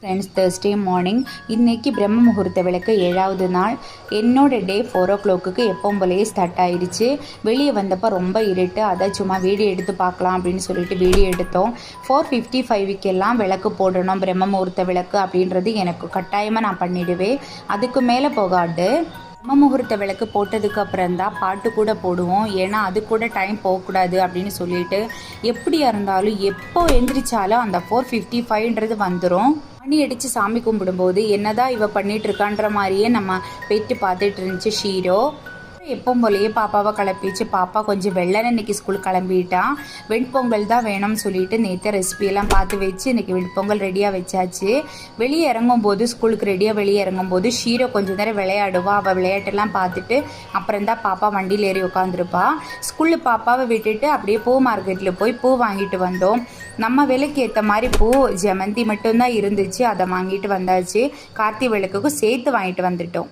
Friends, Thursday morning இன்றைக்கி பிரம்ம முகூர்த்த விளக்கு 7வது நாள். என்னோட டே 4 o'clock எப்பவும் போலயே ஸ்டார்ட் ஆயிடுச்சு. வெளியே வந்தப்போ ரொம்ப இருட்டு. அதை சும்மா வீடியோ எடுத்து பார்க்கலாம் அப்படின்னு சொல்லிட்டு வீடியோ எடுத்தோம். 4:55 விளக்கு போடணும், பிரம்ம முகூர்த்த விளக்கு அப்படின்றது எனக்கு கட்டாயமாக நான் பண்ணிவிடுவேன். அதுக்கு மேலே போகாது. பிரம்ம முகூர்த்த விளக்கு போட்டதுக்கு அப்புறம் தான் பாட்டு கூட போடுவோம். ஏன்னா அது கூட டைம் போகக்கூடாது அப்படின்னு சொல்லிட்டு எப்படியா இருந்தாலும் எப்போ எந்திரிச்சாலும் அந்த 4:55 வந்துடும். மணி அடித்து சாமி கும்பிடும்போது என்னதான் இவ பண்ணிட்டு இருக்கான்ற மாதிரியே நம்ம பெட்டு பார்த்துட்டு இருந்துச்சு ஷீரோ. எப்பவும் போலயே பாப்பாவை கிளப்பிச்சு. பாப்பா கொஞ்சம் வெள்ளன இன்னைக்கு ஸ்கூல் கிளம்பிட்டான். வெண்பொங்கல் தான் வேணும்னு சொல்லிட்டு நேற்று ரெசிபியெல்லாம் பார்த்து வச்சு இன்னைக்கு வெண்பொங்கல் ரெடியாக வச்சாச்சு. வெளியே இறங்கும்போது ஸ்கூலுக்கு ரெடியாக வெளியே இறங்கும்போது ஷீரோ கொஞ்சம் நேரம் விளையாடுவா. அவள் விளையாட்டெல்லாம் பார்த்துட்டு அப்புறம் தான் பாப்பா வண்டியில் ஏறி உட்காந்துருப்பா. ஸ்கூலில் பாப்பாவை விட்டுட்டு அப்படியே பூ மார்க்கெட்டில் போய் பூ வாங்கிட்டு வந்தோம். நம்ம விலைக்கு ஏற்ற மாதிரி பூ ஜெமந்தி மட்டும்தான் இருந்துச்சு, அதை வாங்கிட்டு வந்தாச்சு. கார்த்திகை விளக்குக்கும் சேர்த்து வாங்கிட்டு வந்துட்டோம்.